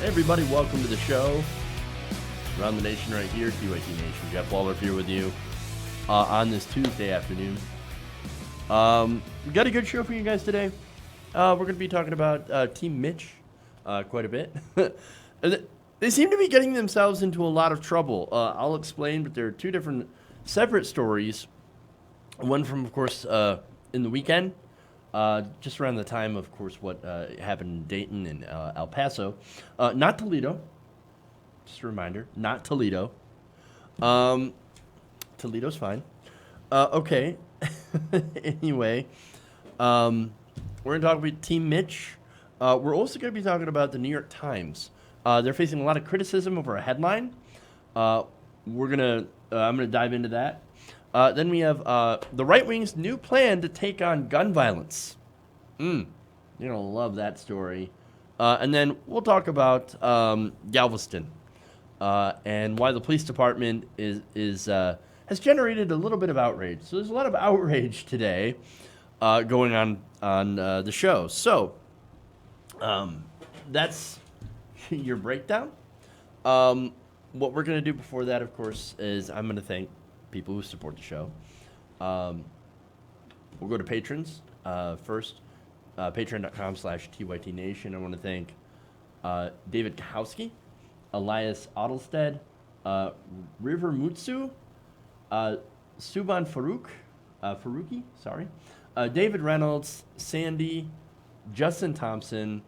Hey everybody, welcome to the show. Around the nation right here, NYT Nation. Jeff Waller here with you on this Tuesday afternoon. We got a good show for you guys today. We're going to be talking about Team Mitch quite a bit. They seem to be getting themselves into a lot of trouble. I'll explain, but there are two different separate stories. One from, of course, in the weekend, just around the time, of course, what happened in Dayton and El Paso. Not Toledo. Just a reminder, not Toledo. Toledo's fine. Okay. Anyway, we're going to talk about Team Mitch. We're also going to be talking about the New York Times. They're facing a lot of criticism over a headline. I'm going to dive into that. Then we have the right wing's new plan to take on gun violence. You're going to love that story. And then we'll talk about Galveston and why the police department has generated a little bit of outrage. So there's a lot of outrage today going on the show. So that's your breakdown. What we're going to do before that, of course, is I'm going to thank people who support the show. We'll go to patrons first. Patreon.com/TYTNation. I want to thank David Kahowski, Elias Ottlestead, River Mutsu, Suban Faruqi, David Reynolds, Sandy, Justin Thompson,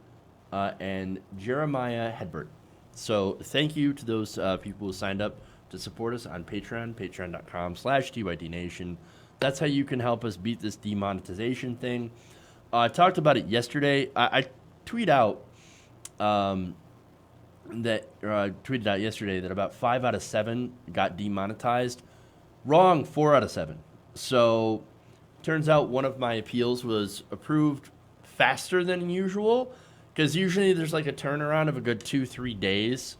and Jeremiah Hedbert. So thank you to those people who signed up to support us on Patreon, patreon.com/TYTNation. That's how you can help us beat this demonetization thing. I talked about it yesterday. I tweeted out yesterday that about 5 out of 7 got demonetized. Wrong, 4 out of 7. So turns out one of my appeals was approved faster than usual, because usually there's like a turnaround of a good 2-3 days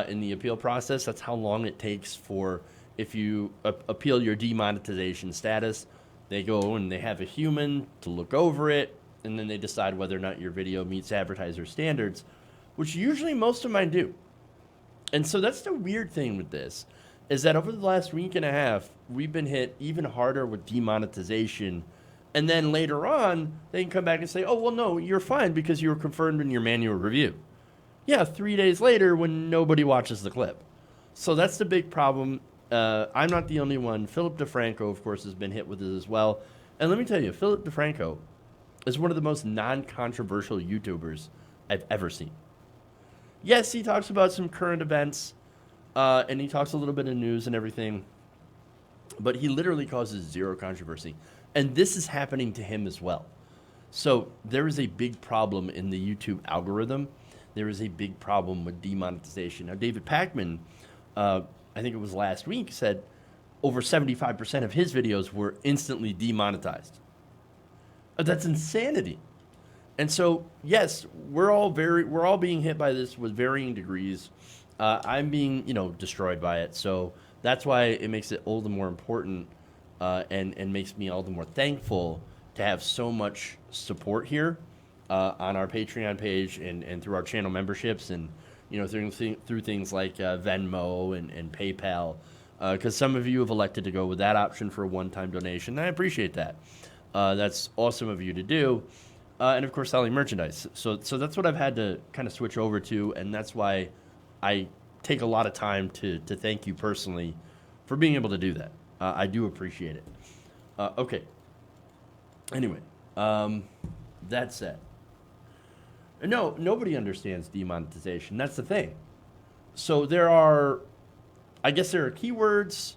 in the appeal process. That's how long it takes for if you appeal your demonetization status. They go and they have a human to look over it, and then they decide whether or not your video meets advertiser standards, which usually most of mine do. And so that's the weird thing with this, is that over the last week and a half, we've been hit even harder with demonetization. And then later on, they can come back and say, oh, well, no, you're fine because you were confirmed in your manual review. Yeah, 3 days later when nobody watches the clip. So that's the big problem. I'm not the only one. Philip DeFranco, of course, has been hit with it as well. And let me tell you, Philip DeFranco is one of the most non-controversial YouTubers I've ever seen. Yes, he talks about some current events, and he talks a little bit of news and everything, but he literally causes zero controversy. And this is happening to him as well. So there is a big problem in the YouTube algorithm. There is a big problem with demonetization. Now, David Pakman, I think it was last week, said over 75% of his videos were instantly demonetized. That's insanity. And so, yes, we're all being hit by this with varying degrees. I'm being, destroyed by it. So that's why it makes it all the more important and makes me all the more thankful to have so much support here on our Patreon page and through our channel memberships and through things like Venmo and PayPal, because some of you have elected to go with that option for a one-time donation. And I appreciate that. That's awesome of you to do. And, of course, selling merchandise. So that's what I've had to kind of switch over to, and that's why I take a lot of time to thank you personally for being able to do that. I do appreciate it. Okay. Anyway, that said. No, nobody understands demonetization. That's the thing. So there are keywords,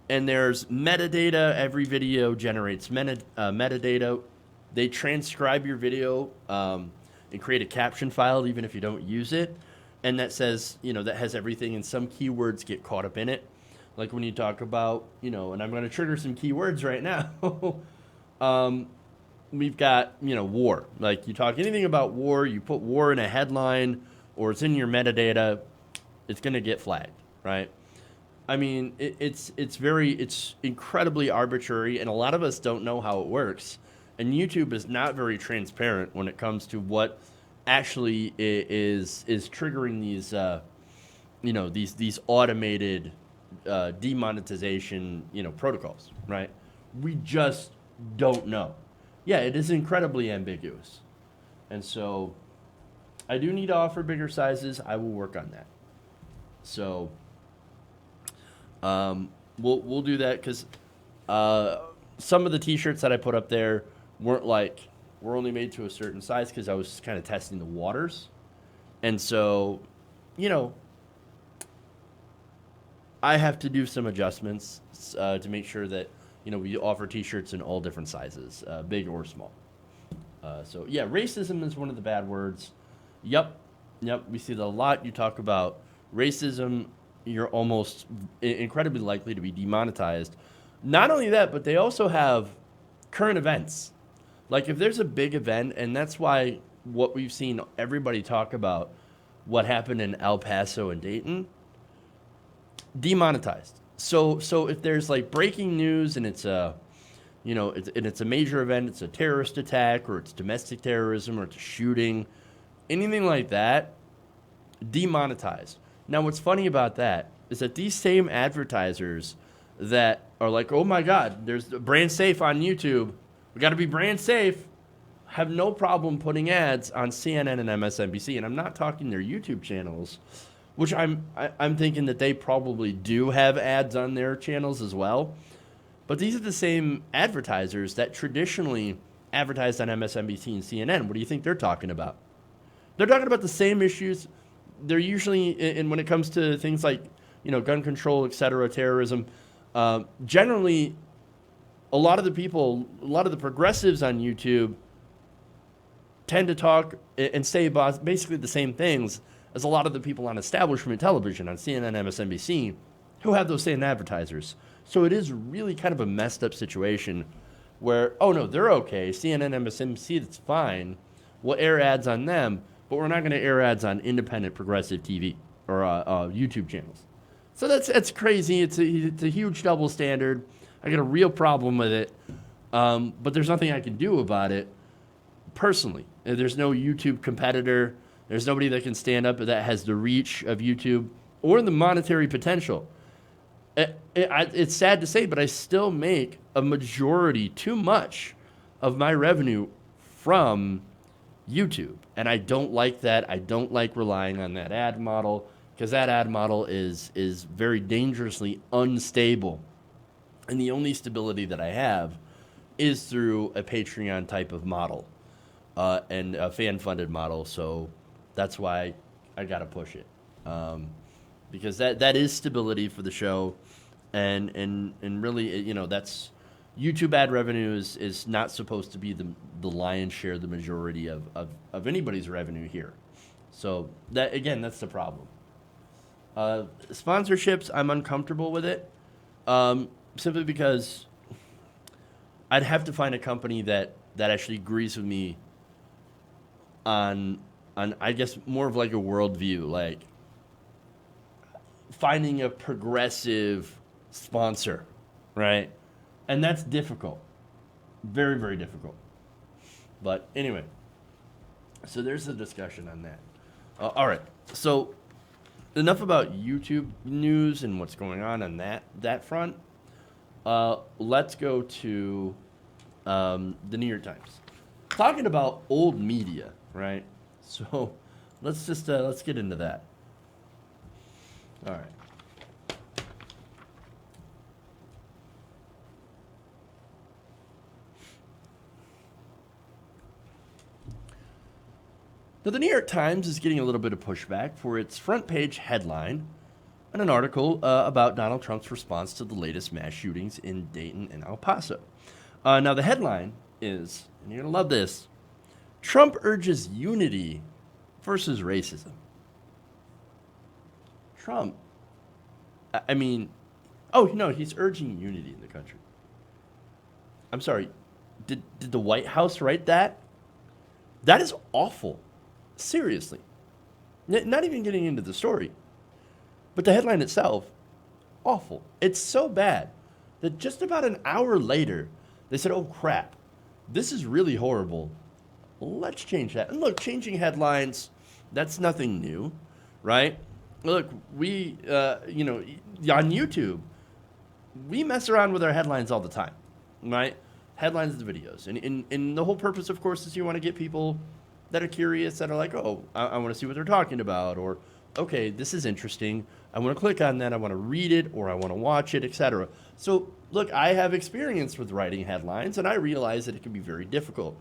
and there's metadata. Every video generates metadata. They transcribe your video and create a caption file even if you don't use it. And that says, that has everything, and some keywords get caught up in it. Like when you talk about, and I'm going to trigger some keywords right now. We've got, war. Like you talk anything about war, you put war in a headline or it's in your metadata, it's going to get flagged, right? I mean, it's incredibly arbitrary, and a lot of us don't know how it works. And YouTube is not very transparent when it comes to what actually is triggering these these automated demonetization protocols, right? We just don't know. Yeah, it is incredibly ambiguous, and so I do need to offer bigger sizes. I will work on that. So we'll do that because some of the T-shirts that I put up there were only made to a certain size because I was kind of testing the waters, and so I have to do some adjustments to make sure that we offer T-shirts in all different sizes, big or small. So yeah, racism is one of the bad words. Yep, we see that a lot. You talk about racism, you're almost incredibly likely to be demonetized. Not only that, but they also have current events. Like if there's a big event, and that's why what we've seen everybody talk about what happened in El Paso and Dayton, demonetized. So if there's like breaking news and it's a it's a major event, it's a terrorist attack or it's domestic terrorism or it's a shooting, anything like that, demonetized. Now what's funny about that is that these same advertisers that are like, oh my God, there's brand safe on YouTube, we got to be brand safe, have no problem putting ads on CNN and MSNBC. And I'm not talking their YouTube channels, which I'm thinking that they probably do have ads on their channels as well. But these are the same advertisers that traditionally advertised on MSNBC and CNN. What do you think they're talking about? They're talking about the same issues. They're usually, and when it comes to things like, gun control, et cetera, terrorism, generally, a lot of the progressives on YouTube tend to talk and say about basically the same things as a lot of the people on establishment television, on CNN, MSNBC, who have those same advertisers. So it is really kind of a messed up situation where, oh no, they're okay. CNN, MSNBC, that's fine. We'll air ads on them, but we're not going to air ads on independent progressive TV or YouTube channels. So that's crazy. It's a huge double standard. I got a real problem with it, but there's nothing I can do about it personally. There's no YouTube competitor. There's nobody that can stand up that has the reach of YouTube or the monetary potential. It's sad to say, but I still make a majority, too much, of my revenue from YouTube. And I don't like that. I don't like relying on that ad model because that ad model is very dangerously unstable. And the only stability that I have is through a Patreon type of model and a fan-funded model. So that's why I got to push it. Because that is stability for the show. And really, that's YouTube ad revenue is not supposed to be the lion's share, the majority of anybody's revenue here. So that's the problem. Sponsorships, I'm uncomfortable with it. Simply because I'd have to find a company that actually agrees with me on I guess more of like a worldview, like finding a progressive sponsor, right? And that's difficult. Very, very difficult. But anyway, so there's a discussion on that. All right, so enough about YouTube news and what's going on that front. Let's go to the New York Times. Talking about old media, right? So let's get into that. All right. Now, the New York Times is getting a little bit of pushback for its front page headline and an article about Donald Trump's response to the latest mass shootings in Dayton and El Paso. Now, the headline is, and you're going to love this, Trump urges unity versus racism. Trump, he's urging unity in the country. I'm sorry, did the White House write that? That is awful. Seriously. Not even getting into the story. But the headline itself, awful. It's so bad that just about an hour later, they said, oh crap, this is really horrible. Let's change that. And look, changing headlines, that's nothing new, right? Look, we, on YouTube, we mess around with our headlines all the time, right? Headlines of the videos. And the whole purpose, of course, is you want to get people that are curious, that are like, oh, I want to see what they're talking about, or, okay, this is interesting. I want to click on that. I want to read it, or I want to watch it, etc. So, look, I have experience with writing headlines, and I realize that it can be very difficult.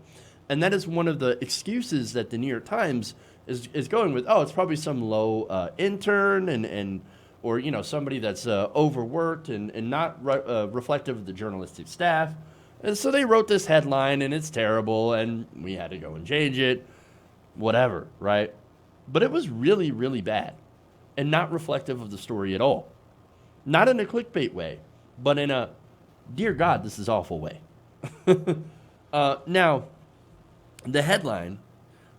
And that is one of the excuses that the New York Times is going with. Oh, it's probably some low intern or somebody that's overworked and not reflective of the journalistic staff. And so they wrote this headline, and it's terrible, and we had to go and change it, whatever, right? But it was really, really bad and not reflective of the story at all. Not in a clickbait way, but in a, dear God, this is awful way. Now, the headline,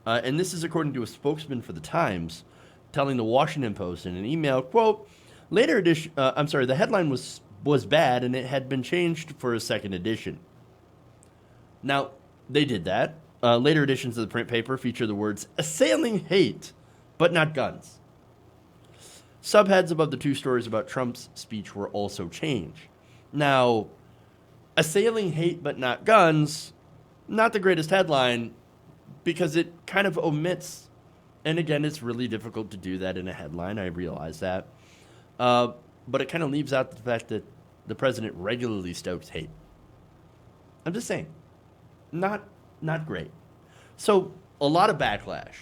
and this is according to a spokesman for the Times, telling the Washington Post in an email, quote, the headline was bad and it had been changed for a second edition. Now, they did that. Later editions of the print paper feature the words, assailing hate, but not guns. Subheads above the two stories about Trump's speech were also changed. Now, assailing hate, but not guns, not the greatest headline, because it kind of omits, and again, it's really difficult to do that in a headline, I realize that, but it kind of leaves out the fact that the president regularly stokes hate. I'm just saying, not great. So, a lot of backlash,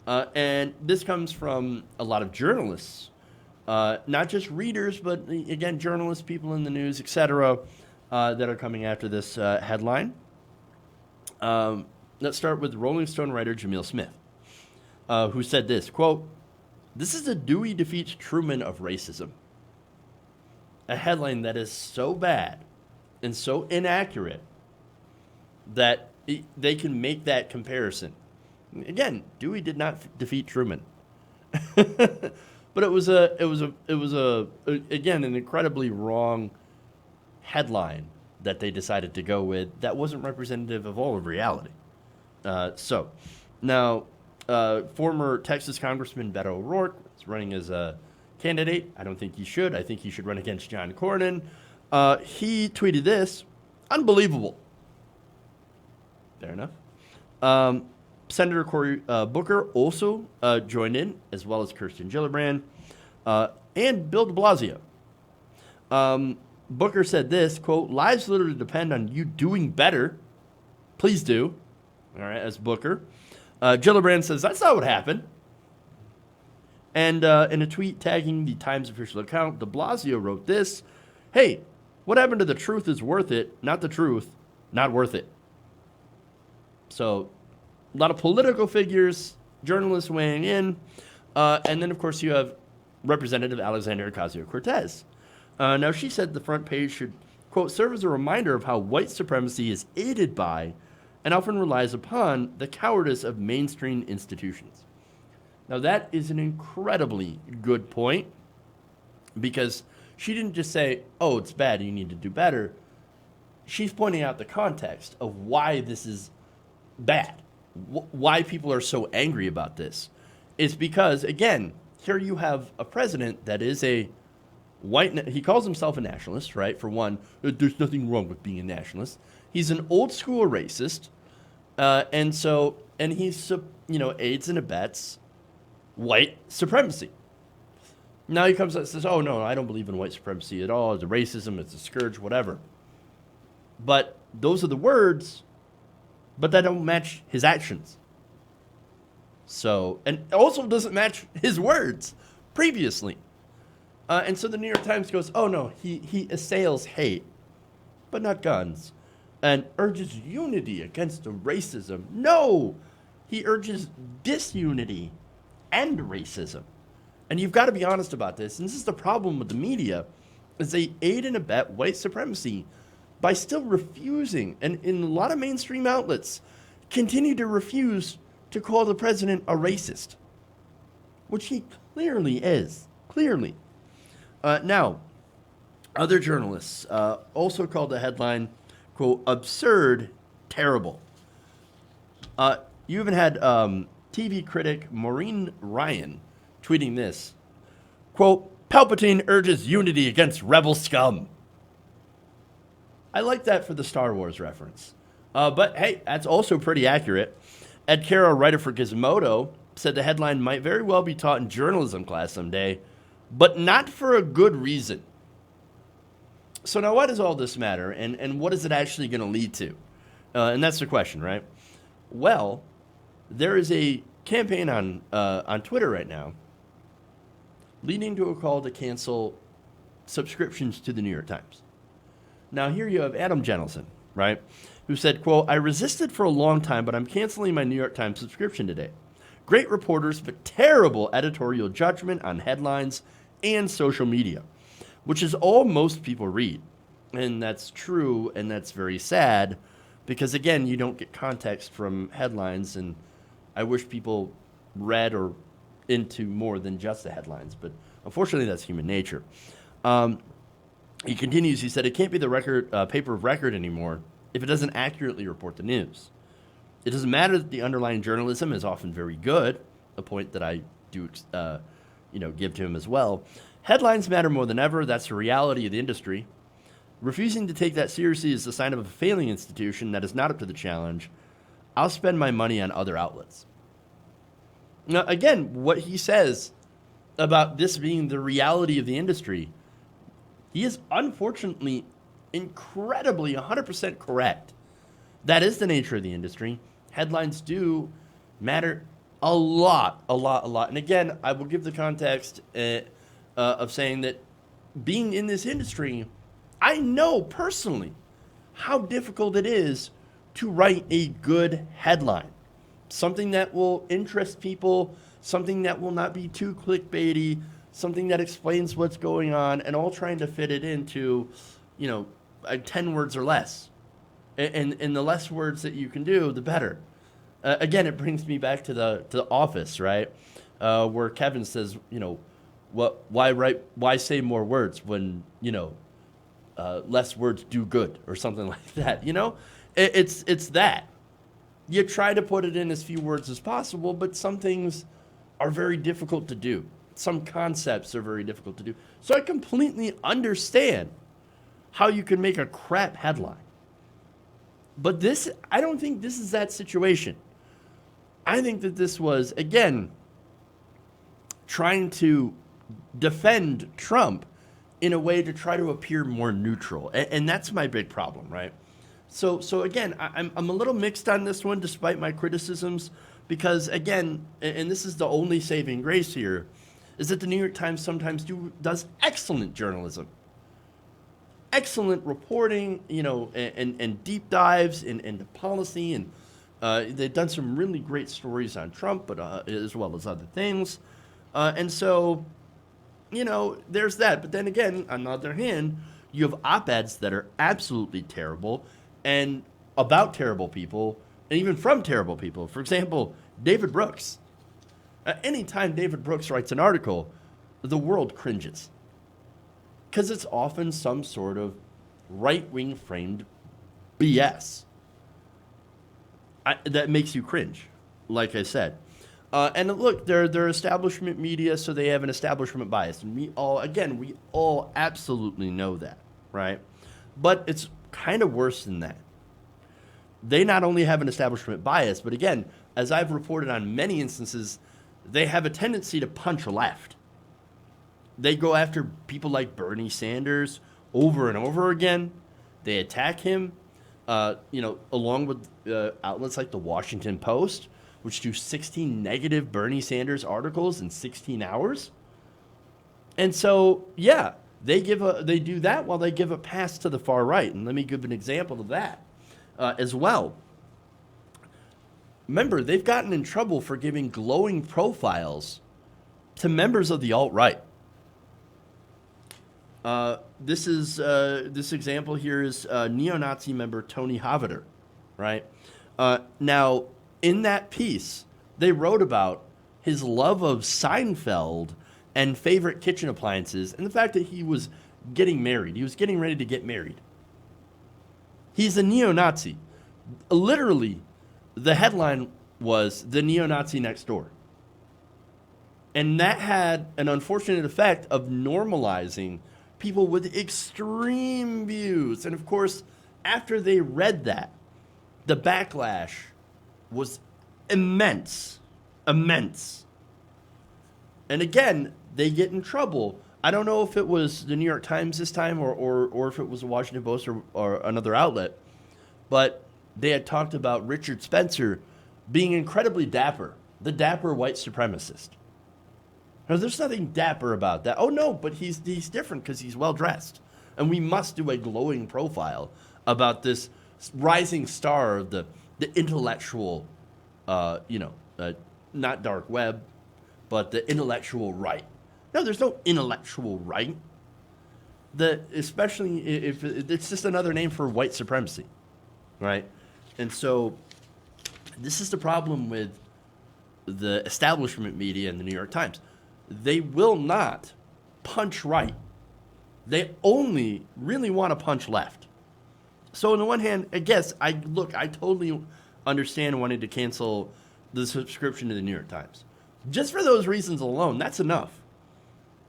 and this comes from a lot of journalists, not just readers, but again, journalists, people in the news, etc., that are coming after this headline. Let's start with Rolling Stone writer Jamil Smith, who said this, quote, "This is a Dewey defeats Truman of racism." A headline that is so bad and so inaccurate that they can make that comparison. Again, Dewey did not defeat Truman. But it was again, an incredibly wrong headline that they decided to go with that wasn't representative of all of reality. So, now, former Texas Congressman Beto O'Rourke is running as a candidate. I don't think he should. I think he should run against John Cornyn. He tweeted this, unbelievable. Fair enough. Senator Cory Booker also joined in, as well as Kirsten Gillibrand and Bill de Blasio. Booker said this, quote, "Lives literally depend on you doing better. Please do." All right, as Booker. Gillibrand says, "That's not what happened." And in a tweet tagging the Times official account, de Blasio wrote this, "Hey, what happened to the truth is worth it, not the truth, not worth it." So, a lot of political figures, journalists weighing in. And then, of course, you have Representative Alexandria Ocasio-Cortez. Now, she said the front page should, quote, "serve as a reminder of how white supremacy is aided by and often relies upon the cowardice of mainstream institutions." Now, that is an incredibly good point, because she didn't just say, oh, it's bad, you need to do better. She's pointing out the context of why this is bad, why people are so angry about this. It's because, again, here you have a president that is a white, he calls himself a nationalist, right? For one, there's nothing wrong with being a nationalist. He's an old school racist, and he's, aids and abets white supremacy. Now he comes out and says, oh, no, I don't believe in white supremacy at all. It's a racism, it's a scourge, whatever. But those are the words, but that don't match his actions. So, and also doesn't match his words previously. And so the New York Times goes, oh, no, he assails hate, but not guns, and urges unity against the racism. No, he urges disunity and racism. And you've got to be honest about this. And this is the problem with the media, is they aid and abet white supremacy by still refusing, and in a lot of mainstream outlets, continue to refuse to call the president a racist, which he clearly is. Clearly. Now, other journalists also called the headline, quote, absurd, terrible. You even had TV critic Maureen Ryan tweeting this, quote, Palpatine urges unity against rebel scum. I like that for the Star Wars reference. But hey, that's also pretty accurate. Ed Caro, writer for Gizmodo, said the headline might very well be taught in journalism class someday, but not for a good reason. So now why does all this matter, and what is it actually going to lead to? And that's the question, right? Well, there is a campaign on Twitter right now leading to a call to cancel subscriptions to the New York Times. Now here you have Adam Jenelson, right, who said, quote, I resisted for a long time, but I'm canceling my New York Times subscription today. Great reporters, but terrible editorial judgment on headlines and social media, which is all most people read. And that's true, and that's very sad, because, again, you don't get context from headlines, and I wish people read or into more than just the headlines, but unfortunately that's human nature. He continues, he said, it can't be the paper of record anymore if it doesn't accurately report the news. It doesn't matter that the underlying journalism is often very good, a point that I do give to him as well. Headlines matter more than ever. That's the reality of the industry. Refusing to take that seriously is the sign of a failing institution that is not up to the challenge. I'll spend my money on other outlets. Now, again, what he says about this being the reality of the industry, he is unfortunately incredibly 100% correct. That is the nature of the industry. Headlines do matter a lot. And again, I will give the context of saying that being in this industry, I know personally how difficult it is to write a good headline. Something that will interest people, something that will not be too clickbaity, something that explains what's going on, and all trying to fit it into, 10 words or less. And the less words that you can do, the better. Again, it brings me back to the Office, right? Where Kevin says, why say more words when, less words do good, or something like that, It's that. You try to put it in as few words as possible, but some things are very difficult to do. Some concepts are very difficult to do. So I completely understand how you can make a crap headline. But I don't think this is that situation. I think that this was, again, trying to defend Trump in a way to try to appear more neutral. And that's my big problem, right? So again, I'm a little mixed on this one, despite my criticisms, because, again, and this is the only saving grace here, is that the New York Times sometimes does excellent journalism. Excellent reporting, and deep dives into policy, and they've done some really great stories on Trump, but as well as other things. And so, there's that. But then again, on the other hand, you have op-eds that are absolutely terrible, and about terrible people, and even from terrible people. For example, David Brooks. Anytime David Brooks writes an article, the world cringes. Because it's often some sort of right-wing framed BS that makes you cringe, like I said. And look, they're establishment media, so they have an establishment bias. And we all absolutely know that, right? But it's kind of worse than that. They not only have an establishment bias, but again, as I've reported on many instances, they have a tendency to punch left. They go after people like Bernie Sanders over and over again. They attack him, along with outlets like the Washington Post, which do 16 negative Bernie Sanders articles in 16 hours. And so, yeah, they do that while they give a pass to the far right. And let me give an example of that as well. Remember, they've gotten in trouble for giving glowing profiles to members of the alt-right. This example here is neo-Nazi member Tony Havader, right? Now, in that piece, they wrote about his love of Seinfeld and favorite kitchen appliances, and the fact that he was getting married. He was getting ready to get married. He's a neo-Nazi. Literally, the headline was the neo-Nazi next door. And that had an unfortunate effect of normalizing people with extreme views. And of course, after they read that, the backlash was immense. Immense. And again, they get in trouble. I don't know if it was the New York Times this time or if it was the Washington Post or another outlet, but they had talked about Richard Spencer being incredibly dapper, the dapper white supremacist. Now, there's nothing dapper about that. Oh, no, but he's different because he's well-dressed. And we must do a glowing profile about this rising star of the intellectual, not dark web, but the intellectual right. No, there's no intellectual right. Especially if it's just another name for white supremacy, right? And so this is the problem with the establishment media and the New York Times. They will not punch right. They only really want to punch left. So on the one hand, I guess, I totally understand wanting to cancel the subscription to the New York Times. Just for those reasons alone, that's enough.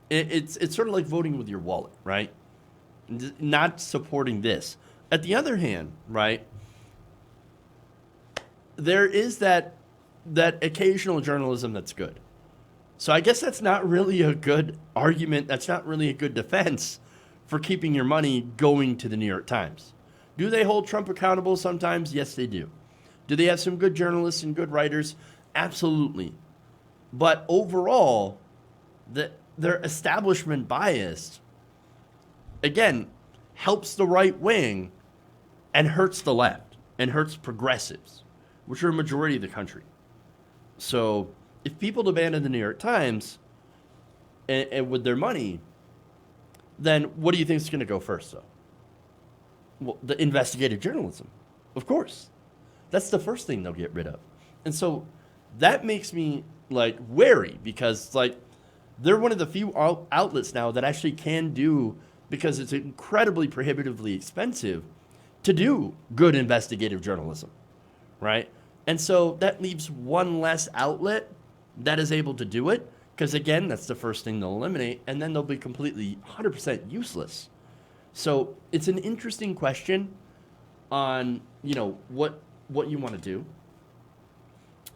It's sort of like voting with your wallet, right? Not supporting this. At the other hand, right, there is that occasional journalism that's good. So I guess that's not really a good argument. That's not really a good defense for keeping your money going to the New York Times. Do they hold Trump accountable sometimes? Yes, they do. Do they have some good journalists and good writers? Absolutely. But overall, their establishment bias, again, helps the right wing and hurts the left and hurts progressives, which are a majority of the country. So if people abandon the New York Times and with their money, then what do you think is going to go first, though? Well, the investigative journalism, of course. That's the first thing they'll get rid of. And so that makes me, wary because, they're one of the few outlets now that actually can do, because it's incredibly prohibitively expensive, to do good investigative journalism, right? And so that leaves one less outlet that is able to do it, because, again, that's the first thing they'll eliminate, and then they'll be completely 100% useless. So it's an interesting question on, what you want to do.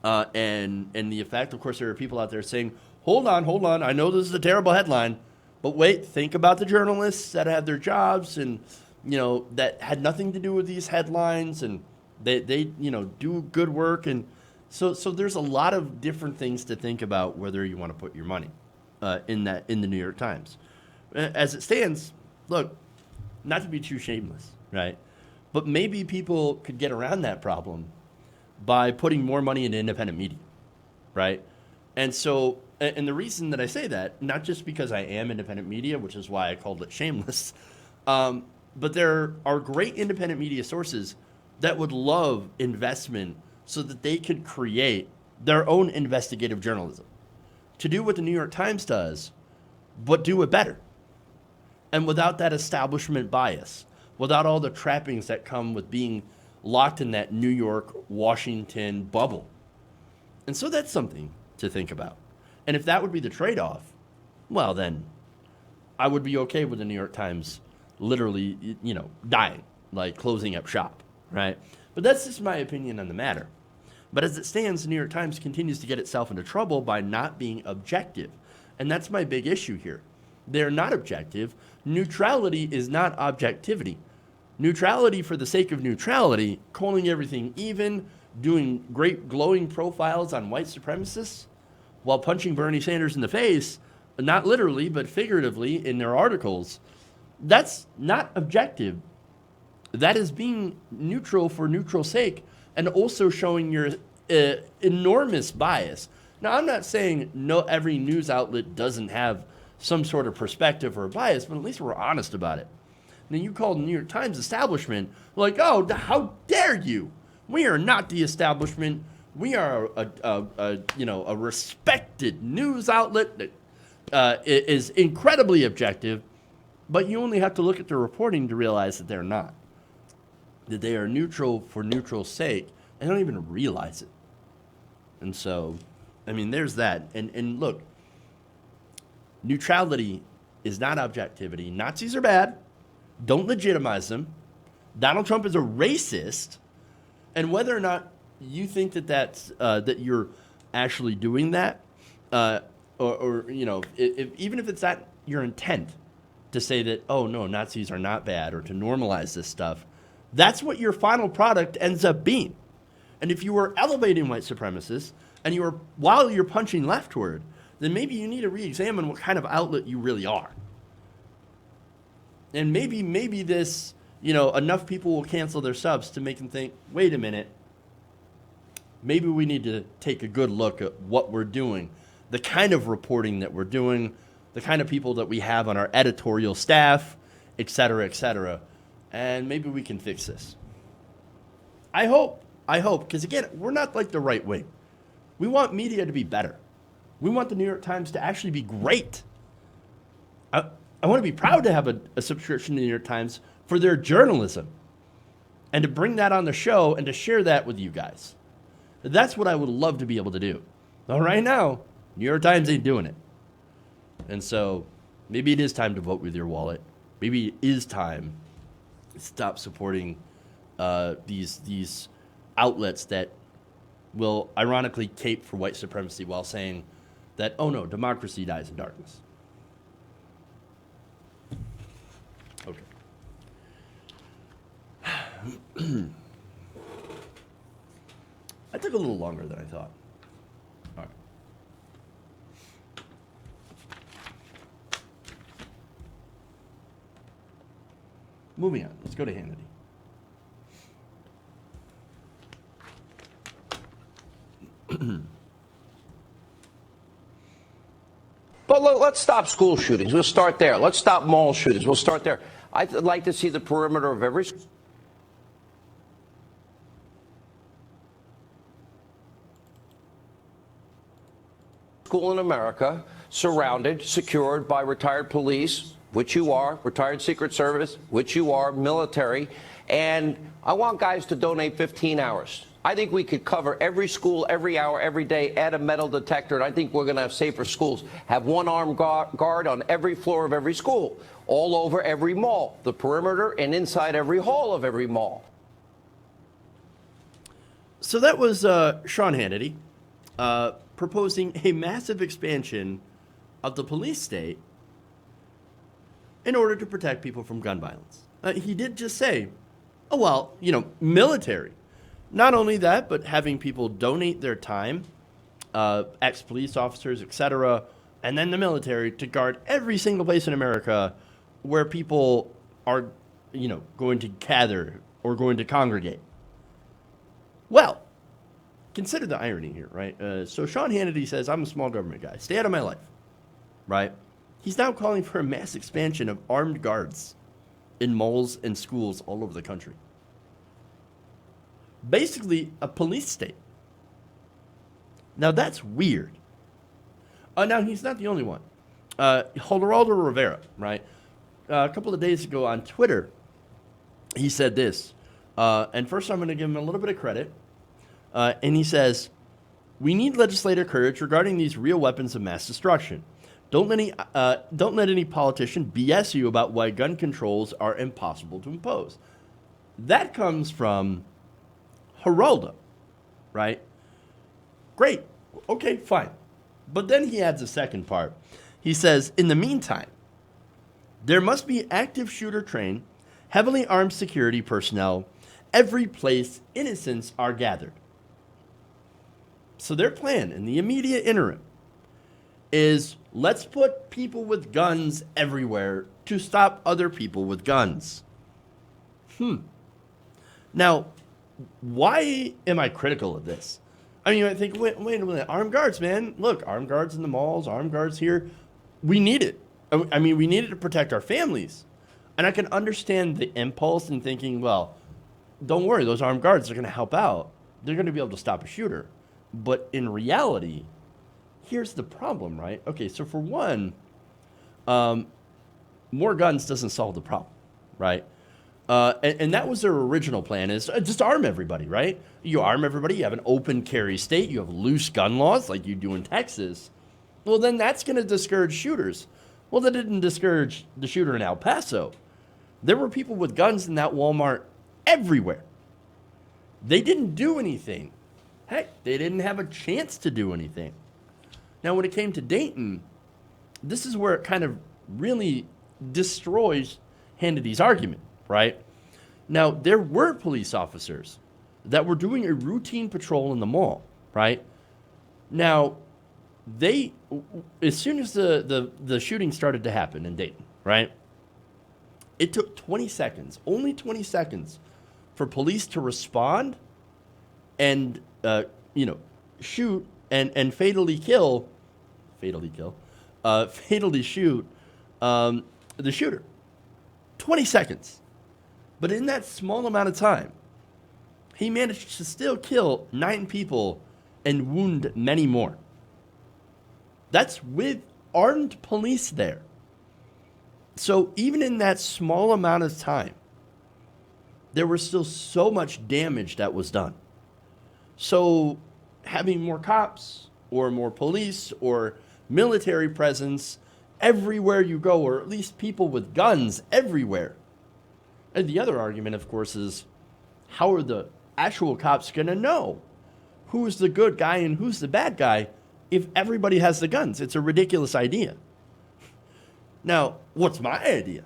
And the effect, of course, there are people out there saying, hold on. I know this is a terrible headline, but wait, think about the journalists that have their jobs and, that had nothing to do with these headlines, and they do good work. And so there's a lot of different things to think about whether you want to put your money in the New York Times. As it stands, look, not to be too shameless, right? But maybe people could get around that problem by putting more money into independent media, right? And so, and the reason that I say that, not just because I am independent media, which is why I called it shameless, but there are great independent media sources that would love investment so that they could create their own investigative journalism to do what the New York Times does, but do it better. And without that establishment bias, without all the trappings that come with being locked in that New York, Washington bubble. And so that's something to think about. And if that would be the trade-off, well, then I would be okay with the New York Times literally, dying, closing up shop, right? But that's just my opinion on the matter. But as it stands, the New York Times continues to get itself into trouble by not being objective. And that's my big issue here. They're not objective. Neutrality is not objectivity. Neutrality for the sake of neutrality, calling everything even, doing great glowing profiles on white supremacists, while punching Bernie Sanders in the face, not literally, but figuratively in their articles, that's not objective. That is being neutral for neutral sake and also showing your enormous bias. Now, I'm not saying every news outlet doesn't have some sort of perspective or bias, but at least we're honest about it. And then you call the New York Times establishment, oh, how dare you? We are not the establishment. We are a respected news outlet that is incredibly objective, but you only have to look at the reporting to realize that they're not. That they are neutral for neutral's sake, and don't even realize it. And so, I mean, there's that. And look, neutrality is not objectivity. Nazis are bad. Don't legitimize them. Donald Trump is a racist. And whether or not you think that that you're actually doing that, or you know, even if it's not your intent to say that, oh no, Nazis are not bad, or to normalize this stuff, that's what your final product ends up being. And if you were elevating white supremacists and you were, while you're punching leftward, then maybe you need to re-examine what kind of outlet you really are. And maybe this, you know, enough people will cancel their subs to make them think, wait a minute, maybe we need to take a good look at what we're doing, the kind of reporting that we're doing, the kind of people that we have on our editorial staff, et cetera, and maybe we can fix this. I hope, because again, we're not like the right wing. We want media to be better. We want the New York Times to actually be great. I want to be proud to have a subscription to the New York Times for their journalism and to bring that on the show and to share that with you guys. That's what I would love to be able to do. Well, right now, New York Times ain't doing it. And so maybe it is time to vote with your wallet. Maybe it is time to stop supporting these outlets that will ironically cape for white supremacy while saying that, oh no, democracy dies in darkness. Okay. I took a little longer than I thought. All right. Moving on. Let's go to Hannity. But let's stop school shootings. We'll start there. Let's stop mall shootings. We'll start there. I'd like to see the perimeter of every school in America surrounded, secured by retired police, which you are, retired Secret Service, which you are, military. And I want guys to donate 15 hours. I think we could cover every school, every hour, every day, add a metal detector, and I think we're going to have safer schools. Have one armed guard on every floor of every school, all over every mall, the perimeter and inside every hall of every mall. So that was Sean Hannity proposing a massive expansion of the police state in order to protect people from gun violence. He did just say, oh, well, you know, military. Not only that, but having people donate their time, ex-police officers, etc., and then the military to guard every single place in America where people are, you know, going to gather or going to congregate. Well, consider the irony here, right? So Sean Hannity says, I'm a small government guy. Stay out of my life, right? He's now calling for a mass expansion of armed guards in malls and schools all over the country. Basically, a police state. Now, that's weird. Now, he's not the only one. Geraldo Rivera, right? A couple of days ago on Twitter, he said this. And first, I'm going to give him a little bit of credit. And he says, we need legislative courage regarding these real weapons of mass destruction. Don't let any politician BS you about why gun controls are impossible to impose. That comes from Geraldo, right? Great. Okay, fine. But then he adds a second part. He says, in the meantime, there must be active shooter trained, heavily armed security personnel every place innocents are gathered. So their plan in the immediate interim is let's put people with guns everywhere to stop other people with guns. Now, why am I critical of this? I mean, I think, wait a minute, armed guards, man. Look, armed guards in the malls, armed guards here. We need it. I mean, we need it to protect our families. And I can understand the impulse in thinking, well, don't worry, those armed guards are going to help out. They're going to be able to stop a shooter. But in reality, here's the problem, right? Okay, so for one, more guns doesn't solve the problem, right? And that was their original plan, is just arm everybody, right? You arm everybody, you have an open carry state, you have loose gun laws like you do in Texas. Well, then that's going to discourage shooters. Well, that didn't discourage the shooter in El Paso. There were people with guns in that Walmart everywhere. They didn't do anything. Heck, they didn't have a chance to do anything. Now, when it came to Dayton, this is where it kind of really destroys Hannity's argument, right? Now, there were police officers that were doing a routine patrol in the mall, right? Now, as soon as the shooting started to happen in Dayton, right? It took 20 seconds, only 20 seconds, for police to respond and, shoot and fatally shoot the shooter. 20 seconds. But in that small amount of time, he managed to still kill 9 people and wound many more. That's with armed police there. So even in that small amount of time, there was still so much damage that was done. So having more cops or more police or military presence everywhere you go, or at least people with guns everywhere. And the other argument, of course, is how are the actual cops going to know who's the good guy and who's the bad guy if everybody has the guns? It's a ridiculous idea. Now, what's my idea?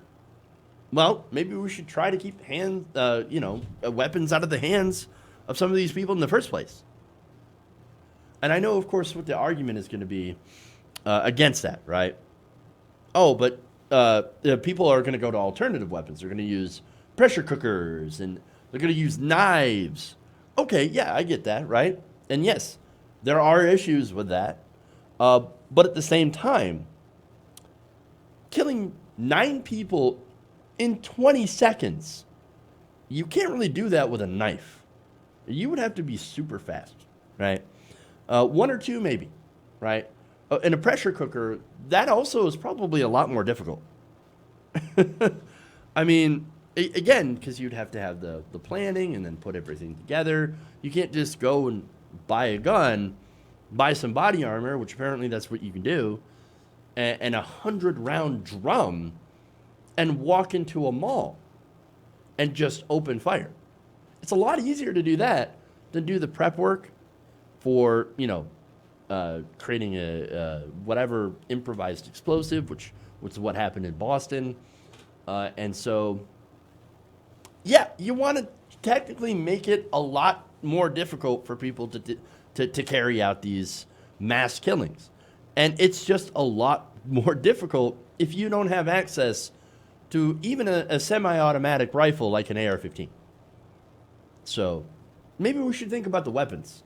Well, maybe we should try to keep weapons out of the hands of some of these people in the first place. And I know, of course, what the argument is going to be against that, right? Oh, but people are going to go to alternative weapons. They're going to use pressure cookers and they're going to use knives. Okay, yeah, I get that, right? And yes, there are issues with that. But at the same time, killing 9 people in 20 seconds, you can't really do that with a knife. You would have to be super fast, right? 1 or 2 maybe, right? In a pressure cooker, that also is probably a lot more difficult. I mean, again, because you'd have to have the planning and then put everything together. You can't just go and buy a gun, buy some body armor, which apparently that's what you can do, and a 100-round drum and walk into a mall and just open fire. It's a lot easier to do that than do the prep work for, creating a whatever improvised explosive, which was what happened in Boston. And so, yeah, you want to technically make it a lot more difficult for people to carry out these mass killings. And it's just a lot more difficult if you don't have access to even a semi-automatic rifle like an AR-15. So maybe we should think about the weapons.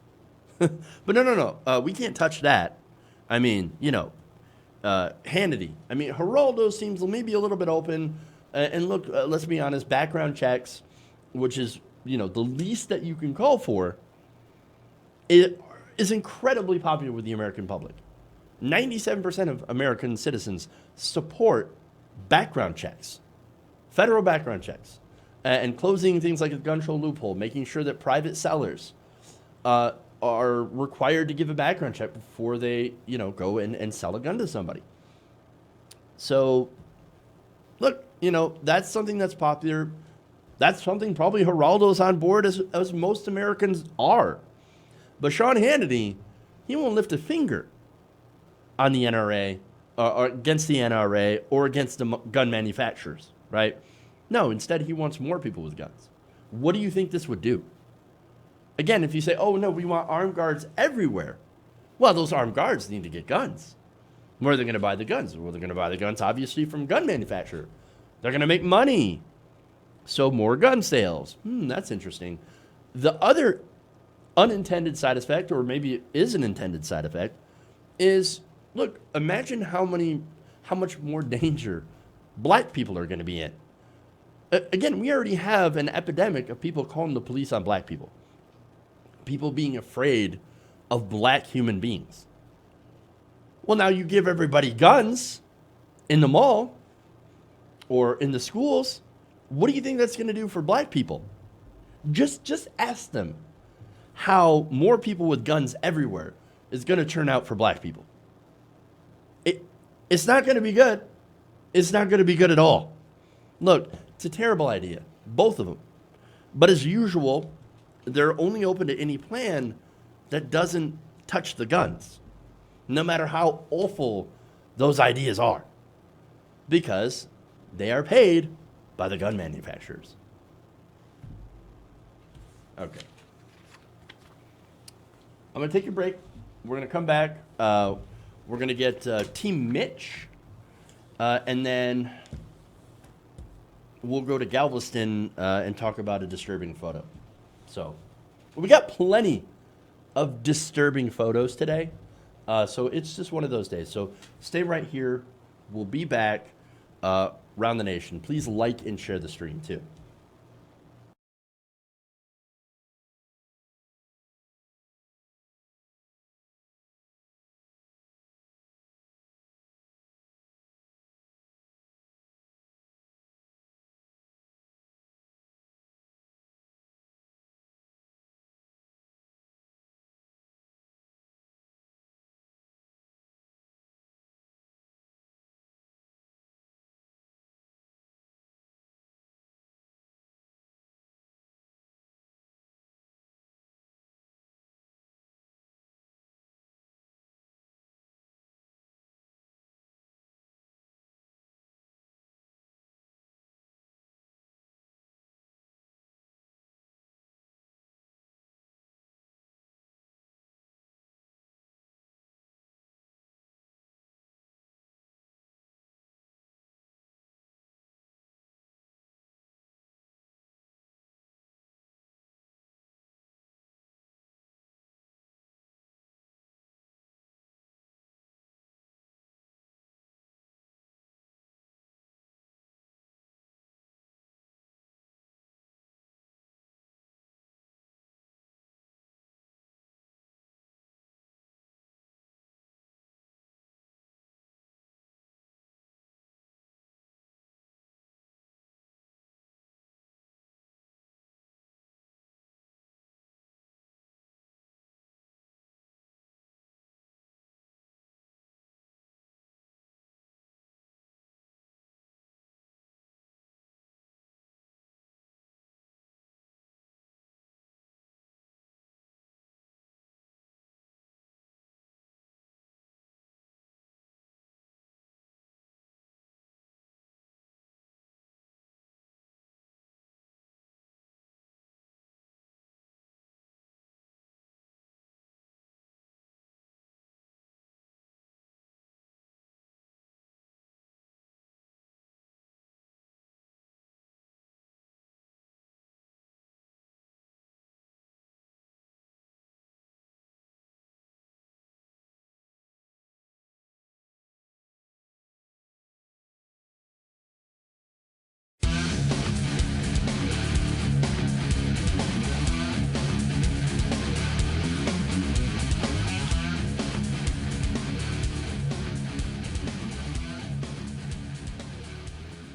But no. We can't touch that. I mean, Hannity. I mean, Geraldo seems maybe a little bit open. And look, let's be honest, background checks, which is, the least that you can call for, it is incredibly popular with the American public. 97% of American citizens support background checks, federal background checks, and closing things like a gun control loophole, making sure that private sellers are required to give a background check before they, go and sell a gun to somebody. So, look, that's something that's popular. That's something probably Geraldo's on board as most Americans are. But Sean Hannity, he won't lift a finger on the NRA or against the NRA or against the gun manufacturers, right? No, instead he wants more people with guns. What do you think this would do? Again, if you say, oh, no, we want armed guards everywhere. Well, those armed guards need to get guns. Where are they going to buy the guns? Well, they're going to buy the guns, obviously, from gun manufacturer. They're going to make money. So more gun sales. That's interesting. The other unintended side effect, or maybe it is an intended side effect, is, look, imagine how much more danger black people are going to be in. Again, we already have an epidemic of people calling the police on black people. People being afraid of black human beings. Well, now you give everybody guns in the mall or in the schools. What do you think that's going to do for black people? Just ask them how more people with guns everywhere is going to turn out for black people. It's not going to be good. It's not going to be good at all. Look, it's a terrible idea, both of them. But as usual, they're only open to any plan that doesn't touch the guns, no matter how awful those ideas are, because they are paid by the gun manufacturers. Okay. I'm going to take a break. We're going to come back. We're going to get Team Mitch, and then we'll go to Galveston and talk about a disturbing photo. So we got plenty of disturbing photos today. So it's just one of those days. So stay right here. We'll be back around the nation. Please like and share the stream too.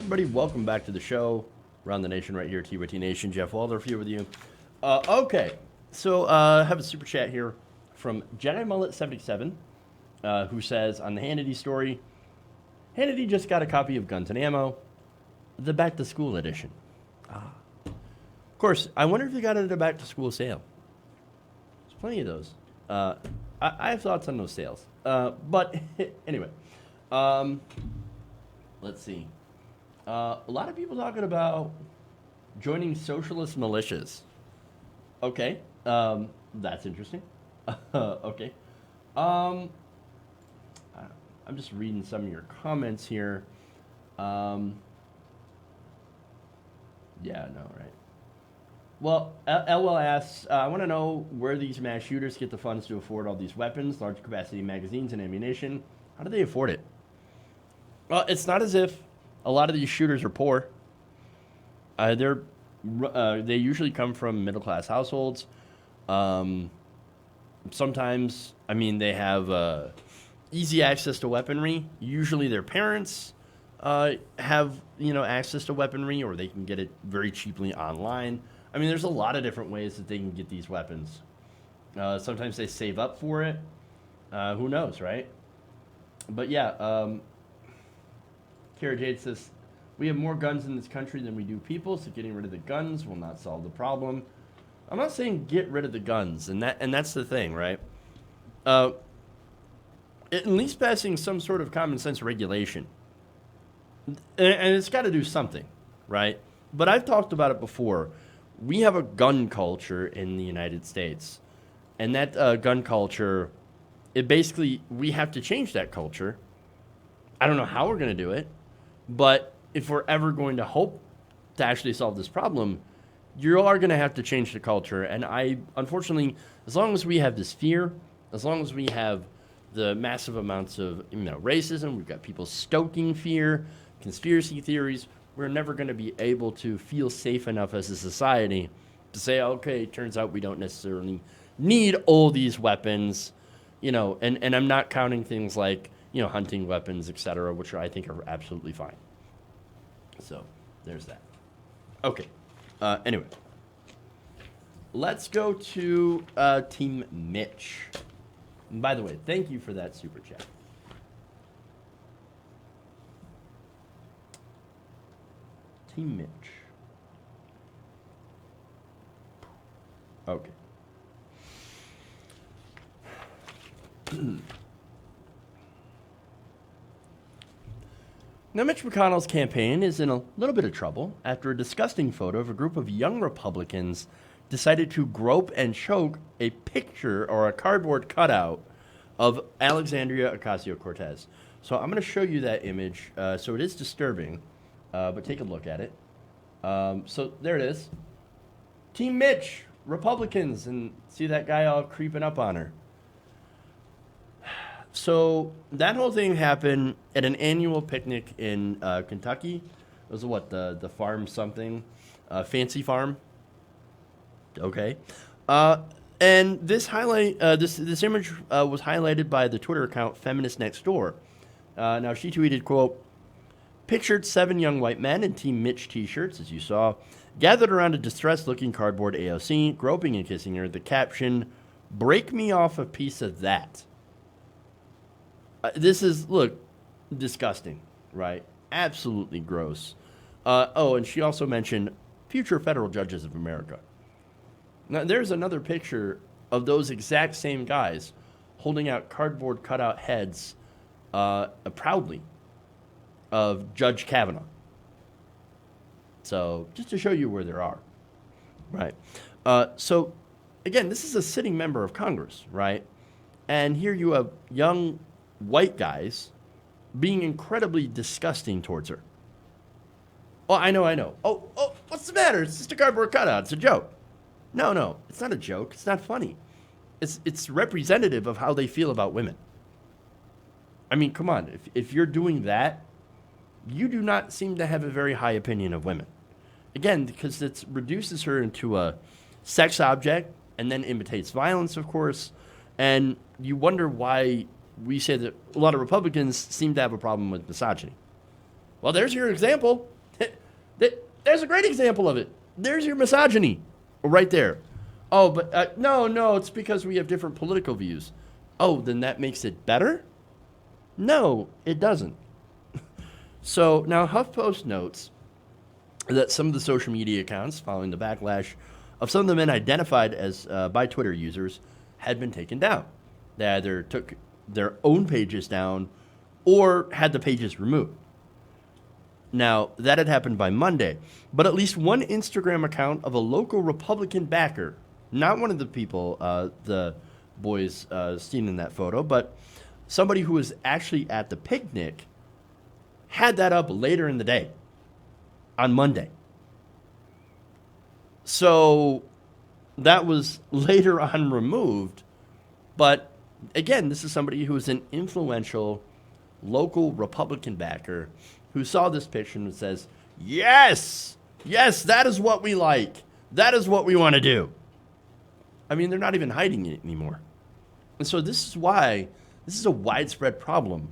Everybody, welcome back to the show. Around the nation right here, TYT Nation. Jeff Waldorf here with you. Okay, so I have a super chat here from Jedi Mullet 77, who says, on the Hannity story, Hannity just got a copy of Guns and Ammo, the Back to School edition. Of course, I wonder if you got it at a Back to School sale. There's plenty of those. I have thoughts on those sales. But anyway, let's see. A lot of people talking about joining socialist militias. Okay, that's interesting. Okay. I'm just reading some of your comments here. Yeah, no, right. Well, LL asks, I want to know where these mass shooters get the funds to afford all these weapons, large capacity magazines, and ammunition. How do they afford it? Well, it's not as if a lot of these shooters are poor. They usually come from middle-class households. Sometimes, I mean, they have easy access to weaponry. Usually their parents have, access to weaponry, or they can get it very cheaply online. I mean, there's a lot of different ways that they can get these weapons. Sometimes they save up for it. Who knows, right? But yeah, Kara Jade says, we have more guns in this country than we do people, so getting rid of the guns will not solve the problem. I'm not saying get rid of the guns, and that's the thing, right? At least passing some sort of common sense regulation. And it's got to do something, right? But I've talked about it before. We have a gun culture in the United States. And that gun culture, we have to change that culture. I don't know how we're going to do it. But if we're ever going to hope to actually solve this problem, you are going to have to change the culture. And unfortunately, as long as we have this fear, as long as we have the massive amounts of racism, we've got people stoking fear, conspiracy theories, we're never going to be able to feel safe enough as a society to say, okay, it turns out we don't necessarily need all these weapons, and I'm not counting things like, hunting weapons, etc., which I think are absolutely fine. So there's that. Okay. Anyway, let's go to Team Mitch. And by the way, thank you for that super chat. Team Mitch. Okay. Now, Mitch McConnell's campaign is in a little bit of trouble after a disgusting photo of a group of young Republicans decided to grope and choke a picture or a cardboard cutout of Alexandria Ocasio-Cortez. So I'm going to show you that image. So it is disturbing, but take a look at it. So there it is. Team Mitch, Republicans, and see that guy all creeping up on her. So that whole thing happened at an annual picnic in Kentucky. It was the farm something, Fancy Farm. Okay, and this this image was highlighted by the Twitter account Feminist Next Door. Now she tweeted, quote, "Pictured 7 young white men in Team Mitch t-shirts, as you saw, gathered around a distressed-looking cardboard AOC, groping and kissing her. The caption, 'Break me off a piece of that.'" This is, disgusting, right? Absolutely gross. And she also mentioned future federal judges of America. Now, there's another picture of those exact same guys holding out cardboard cutout heads proudly of Judge Kavanaugh. So, just to show you where there are, right? So, again, this is a sitting member of Congress, right? And here you have young white guys being incredibly disgusting towards her. Oh, I know. Oh, what's the matter? It's just a cardboard cutout. It's a joke. No, it's not a joke. It's not funny. It's representative of how they feel about women. I mean, come on. If you're doing that, you do not seem to have a very high opinion of women. Again, because it reduces her into a sex object and then imitates violence, of course. And you wonder why we say that a lot of Republicans seem to have a problem with misogyny. Well, there's your example. There's a great example of it. There's your misogyny right there. Oh, but no, it's because we have different political views. Oh, then that makes it better? No, it doesn't. So now HuffPost notes that some of the social media accounts following the backlash of some of the men identified as by Twitter users had been taken down. They either took their own pages down or had the pages removed. Now, that had happened by Monday, but at least one Instagram account of a local Republican backer, not one of the people, the boys seen in that photo, but somebody who was actually at the picnic, had that up later in the day, on Monday. So that was later on removed, but again, this is somebody who is an influential local Republican backer who saw this picture and says, yes, that is what we like. That is what we want to do. I mean, they're not even hiding it anymore. And so this is why this is a widespread problem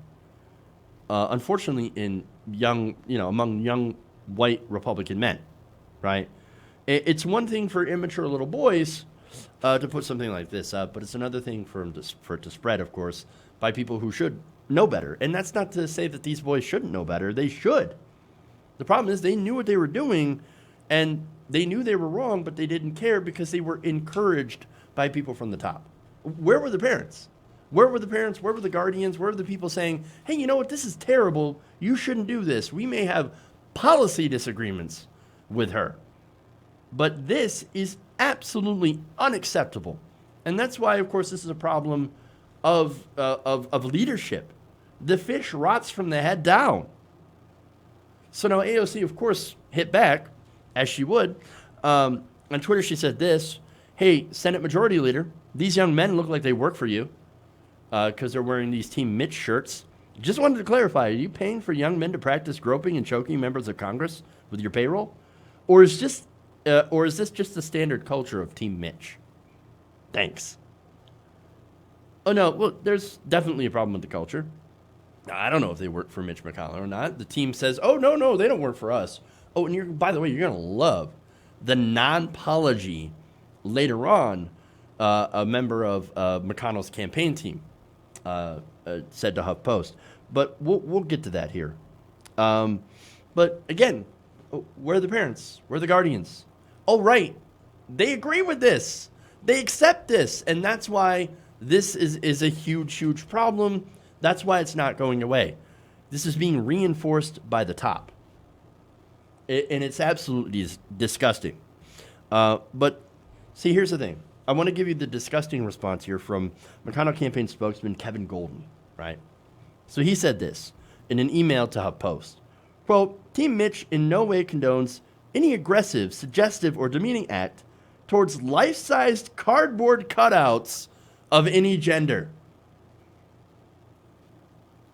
unfortunately, in among young white Republican men, right? It's one thing for immature little boys to put something like this up, but it's another thing for it to spread, of course, by people who should know better. And that's not to say that these boys shouldn't know better. They should. The problem is they knew what they were doing, and they knew they were wrong, but they didn't care because they were encouraged by people from the top. Where were the parents? Where were the parents? Where were the guardians? Where were the people saying, hey, you know what? This is terrible. You shouldn't do this. We may have policy disagreements with her, but this is absolutely unacceptable. And that's why, of course, this is a problem of leadership. The fish rots from the head down. So now AOC, of course, hit back, as she would. On Twitter, she said this: hey, Senate Majority Leader, these young men look like they work for you because they're wearing these Team Mitch shirts. Just wanted to clarify, are you paying for young men to practice groping and choking members of Congress with your payroll? Or is this just the standard culture of Team Mitch? Thanks. Oh, no, well, there's definitely a problem with the culture. I don't know if they work for Mitch McConnell or not. The team says, oh, no, they don't work for us. Oh, and by the way, you're going to love the non-apology later on. A member of McConnell's campaign team said to HuffPost. But we'll get to that here. But again, where are the parents? Where are the guardians? Oh, right. They agree with this. They accept this. And that's why this is a huge, huge problem. That's why it's not going away. This is being reinforced by the top. And it's absolutely disgusting. But see, here's the thing. I want to give you the disgusting response here from McConnell campaign spokesman Kevin Golden, right? So he said this in an email to HuffPost. Quote, Team Mitch in no way condones any aggressive, suggestive, or demeaning act towards life-sized cardboard cutouts of any gender.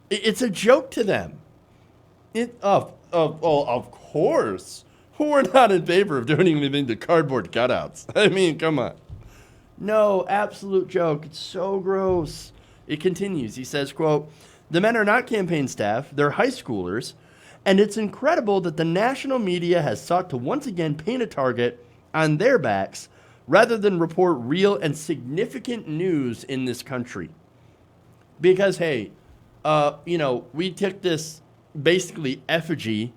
It's a joke to them. Of course. We're not in favor of doing anything to cardboard cutouts. I mean, come on. No, absolute joke. It's so gross. It continues. He says, quote, the men are not campaign staff. They're high schoolers. And it's incredible that the national media has sought to once again paint a target on their backs rather than report real and significant news in this country. Because, hey, we took this basically effigy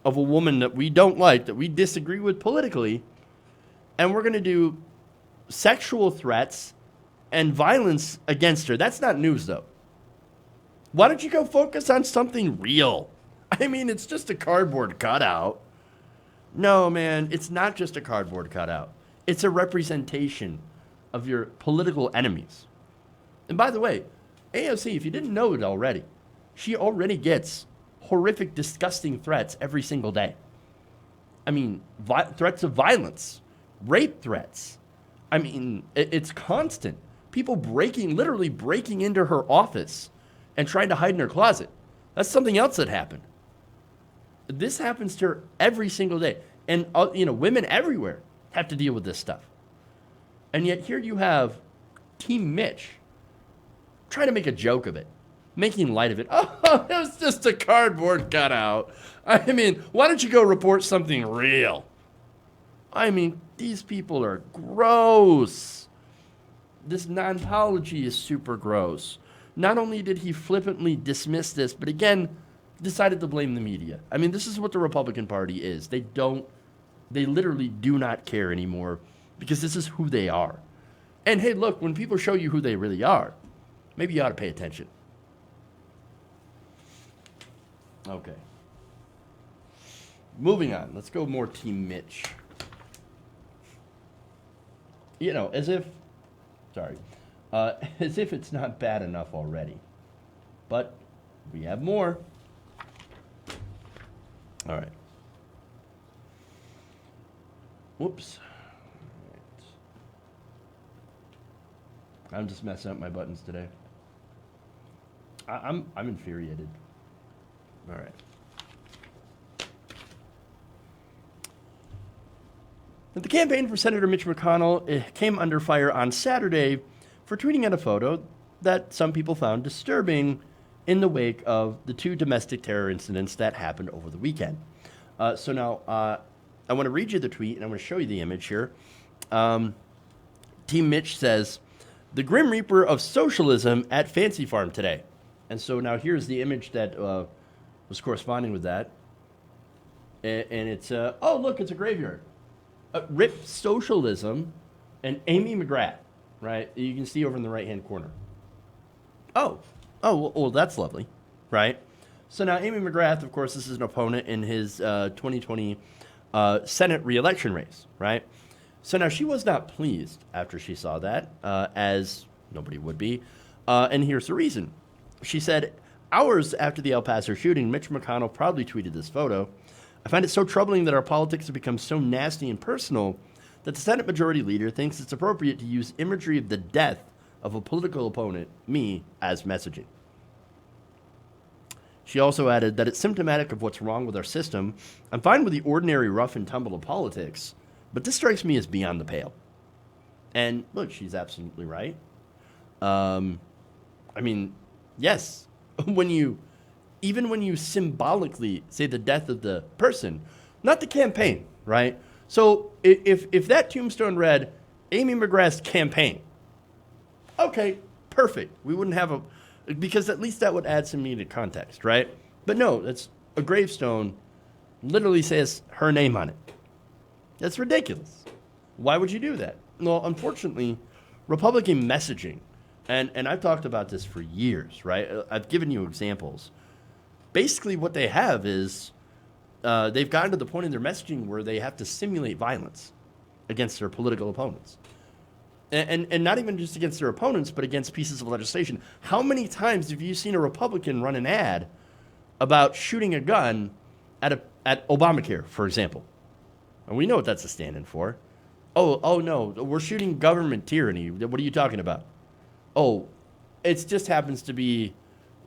of a woman that we don't like, that we disagree with politically, and we're going to do sexual threats and violence against her. That's not news, though. Why don't you go focus on something real? I mean, it's just a cardboard cutout. No, man, it's not just a cardboard cutout. It's a representation of your political enemies. And by the way, AOC, if you didn't know it already, she already gets horrific, disgusting threats every single day. I mean, threats of violence, rape threats. I mean, it's constant. People literally breaking into her office and trying to hide in her closet. That's something else that happened. This happens to her every single day. And, women everywhere have to deal with this stuff. And yet here you have Team Mitch trying to make a joke of it, making light of it. Oh, it was just a cardboard cutout. I mean, why don't you go report something real? I mean, these people are gross. This non-apology is super gross. Not only did he flippantly dismiss this, but again, decided to blame the media. I mean, this is what the Republican Party is. They literally do not care anymore because this is who they are. And hey, look, when people show you who they really are, maybe you ought to pay attention. Okay. Moving on. Let's go more Team Mitch. As if it's not bad enough already. But we have more. All right. Whoops. All right. I'm just messing up my buttons today. I'm infuriated. All right. The campaign for Senator Mitch McConnell came under fire on Saturday for tweeting out a photo that some people found disturbing in the wake of the 2 domestic terror incidents that happened over the weekend. So now I want to read you the tweet, and I'm going to show you the image here. Team Mitch says, "The Grim Reaper of socialism at Fancy Farm today." And so now here's the image that was corresponding with that. And it's, oh, look, it's a graveyard. Rip Socialism and Amy McGrath, right? You can see over in the right-hand corner. Oh, well, that's lovely, right? So now Amy McGrath, of course, this is an opponent in his 2020 Senate re-election race, right? So now she was not pleased after she saw that, as nobody would be. And here's the reason. She said, "Hours after the El Paso shooting, Mitch McConnell proudly tweeted this photo. I find it so troubling that our politics have become so nasty and personal that the Senate Majority Leader thinks it's appropriate to use imagery of the death of a political opponent, me, as messaging." She also added that it's symptomatic of what's wrong with our system. "I'm fine with the ordinary rough and tumble of politics, but this strikes me as beyond the pale." And look, she's absolutely right. I mean, yes, even when you symbolically say the death of the person, not the campaign, right? So if that tombstone read Amy McGrath's campaign, okay, perfect. We wouldn't have because at least that would add some needed context, right? But no, that's a gravestone, literally says her name on it. That's ridiculous. Why would you do that? Well, unfortunately, Republican messaging, and I've talked about this for years, right? I've given you examples. Basically, what they have is they've gotten to the point in their messaging where they have to simulate violence against their political opponents. And not even just against their opponents, but against pieces of legislation. How many times have you seen a Republican run an ad about shooting a gun at Obamacare, for example? And we know what that's a stand-in for. Oh no, we're shooting government tyranny. What are you talking about? Oh, it just happens to be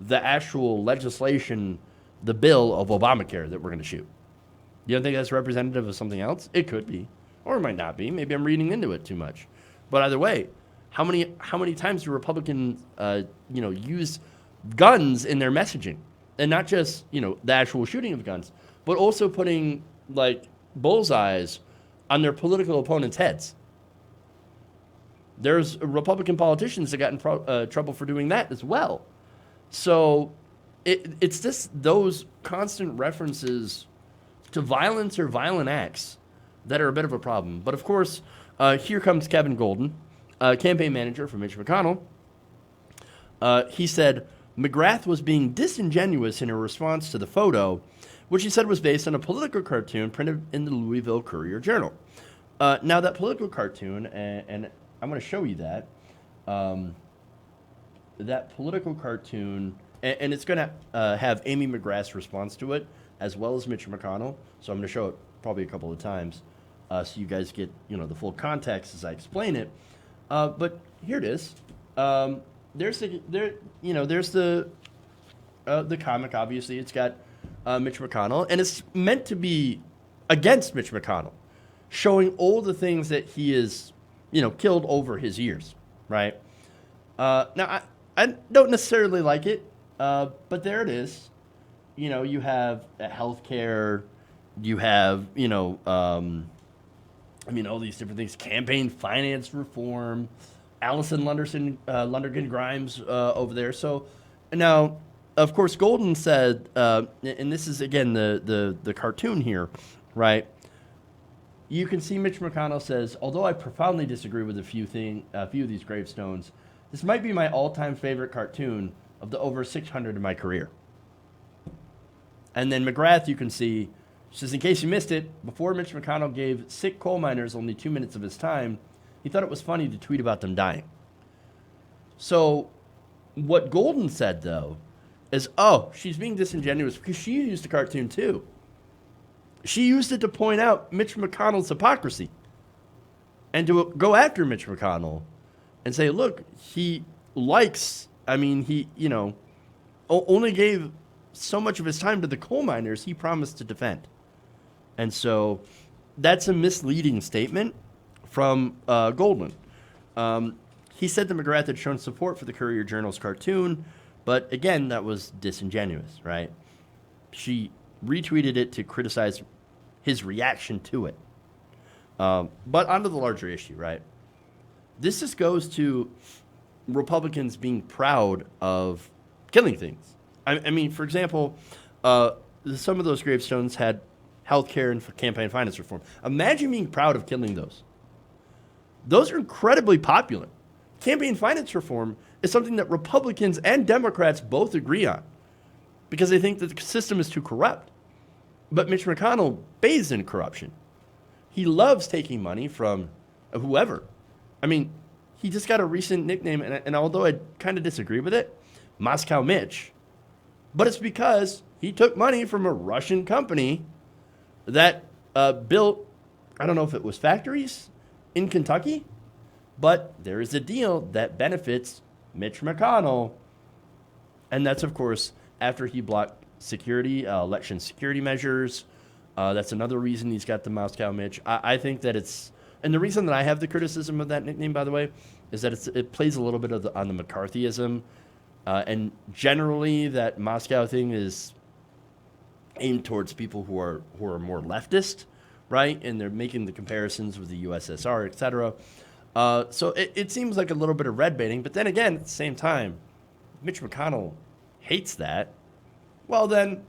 the actual legislation, the bill of Obamacare that we're going to shoot. You don't think that's representative of something else? It could be, or it might not be. Maybe I'm reading into it too much. But either way, how many times do Republicans, use guns in their messaging, and not just the actual shooting of guns, but also putting like bullseyes on their political opponents' heads? There's Republican politicians that got in trouble for doing that as well. So it's just those constant references to violence or violent acts that are a bit of a problem. But of course, here comes Kevin Golden, campaign manager for Mitch McConnell. He said McGrath was being disingenuous in her response to the photo, which he said was based on a political cartoon printed in the Louisville Courier-Journal. Now, that political cartoon, and I'm going to show you that. That political cartoon, and it's going to have Amy McGrath's response to it, as well as Mitch McConnell. So I'm going to show it probably a couple of times, so you guys get the full context as I explain it. But here it is. There's the comic. Obviously, it's got Mitch McConnell, and it's meant to be against Mitch McConnell, showing all the things that he is, killed over his years, right? Now, I don't necessarily like it, but there it is. You have healthcare, you have, all these different things, campaign finance reform, Allison Lundergan Grimes over there. So now, of course, Golden said, and this is, again, the cartoon here, right? You can see Mitch McConnell says, although I profoundly disagree with a few of these gravestones, this might be my all-time favorite cartoon of the over 600 in my career. And then McGrath, you can see, says, in case you missed it, before Mitch McConnell gave sick coal miners only 2 minutes of his time, he thought it was funny to tweet about them dying. So what Golden said, though, is, she's being disingenuous because she used the cartoon too. She used it to point out Mitch McConnell's hypocrisy and to go after Mitch McConnell and say, look, he only gave so much of his time to the coal miners he promised to defend. And so that's a misleading statement from Goldman. He said that McGrath had shown support for the Courier-Journal's cartoon, But again, that was disingenuous, right? She retweeted it to criticize his reaction to it. But onto the larger issue, right? This just goes to Republicans being proud of killing things. I mean, for example, some of those gravestones had health care and campaign finance reform. Imagine being proud of killing those. Those are incredibly popular. Campaign finance reform is something that Republicans and Democrats both agree on because they think that the system is too corrupt. But Mitch McConnell bathes in corruption. He loves taking money from whoever. I mean, he just got a recent nickname, and although I kind of disagree with it, Moscow Mitch. But it's because he took money from a Russian company that built, I don't know if it was factories in Kentucky, but there is a deal that benefits Mitch McConnell. And that's, of course, after he blocked election security measures. That's another reason he's got the Moscow Mitch. I think that it's, and the reason that I have the criticism of that nickname, by the way, is that it plays a little bit on the McCarthyism. And generally, that Moscow thing is aimed towards people who are more leftist, right? And they're making the comparisons with the USSR, et cetera. So it seems like a little bit of red baiting. But then again, at the same time, Mitch McConnell hates that. Well, then,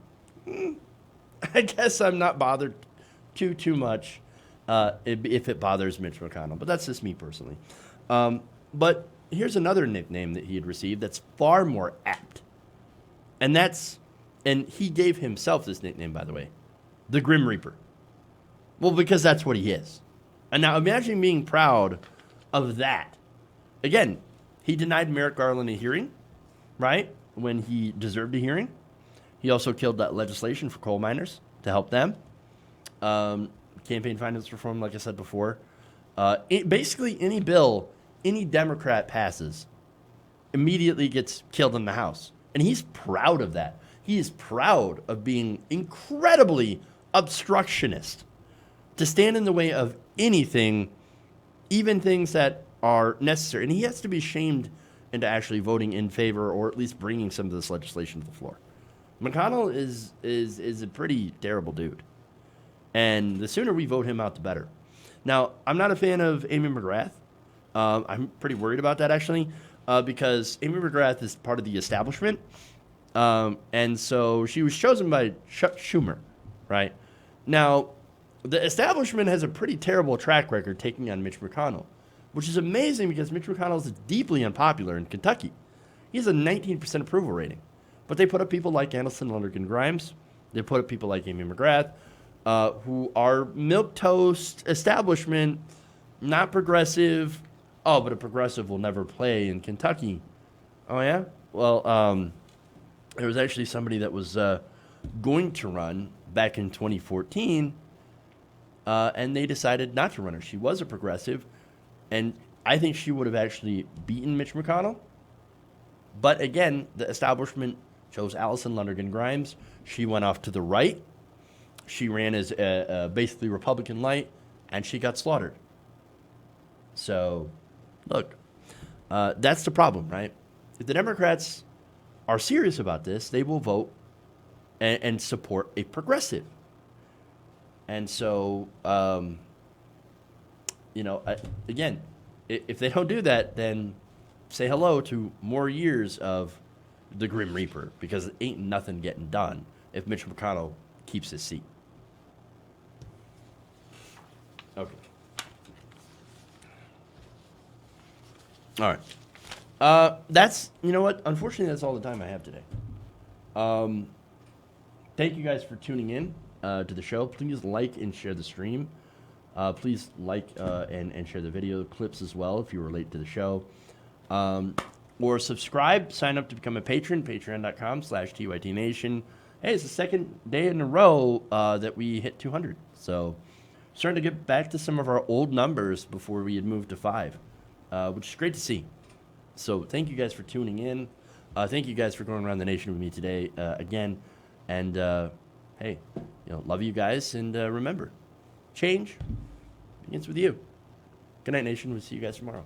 I guess I'm not bothered too much if it bothers Mitch McConnell. But that's just me personally. But here's another nickname that he had received that's far more apt. And he gave himself this nickname, by the way, the Grim Reaper. Well, because that's what he is. And now imagine being proud of that. Again, he denied Merrick Garland a hearing, right, when he deserved a hearing. He also killed that legislation for coal miners to help them. Campaign finance reform, like I said before. Basically, any bill any Democrat passes immediately gets killed in the House. And he's proud of that. He is proud of being incredibly obstructionist, to stand in the way of anything, even things that are necessary. And he has to be shamed into actually voting in favor or at least bringing some of this legislation to the floor. McConnell is a pretty terrible dude. And the sooner we vote him out, the better. Now, I'm not a fan of Amy McGrath. I'm pretty worried about that, actually, because Amy McGrath is part of the establishment. And so she was chosen by Schumer, right? Now, the establishment has a pretty terrible track record taking on Mitch McConnell, which is amazing because Mitch McConnell is deeply unpopular in Kentucky. He has a 19% approval rating. But they put up people like Anderson, Lonergan Grimes. They put up people like Amy McGrath, who are milquetoast establishment, not progressive. Oh, but a progressive will never play in Kentucky. Oh, yeah? Well, there was actually somebody that was going to run back in 2014, and they decided not to run her. She was a progressive, and I think she would have actually beaten Mitch McConnell. But again, the establishment chose Allison Lonergan Grimes. She went off to the right. She ran as basically Republican light, and she got slaughtered. So, look, that's the problem, right? If the Democrats are serious about this, they will vote and support a progressive. And so, again, if they don't do that, then say hello to more years of the Grim Reaper, because ain't nothing getting done if Mitch McConnell keeps his seat. Okay. All right. That's, you know what? Unfortunately, that's all the time I have today. Thank you guys for tuning in to the show. Please like and share the stream. Please like and share the video clips as well if you relate to the show. Or subscribe, sign up to become a patron, patreon.com/TYTNation. Hey, it's the second day in a row that we hit 200. So starting to get back to some of our old numbers before we had moved to 5, which is great to see. So thank you guys for tuning in. Thank you guys for going around the nation with me today again. And hey, love you guys. And remember, change begins with you. Good night, nation. We'll see you guys tomorrow.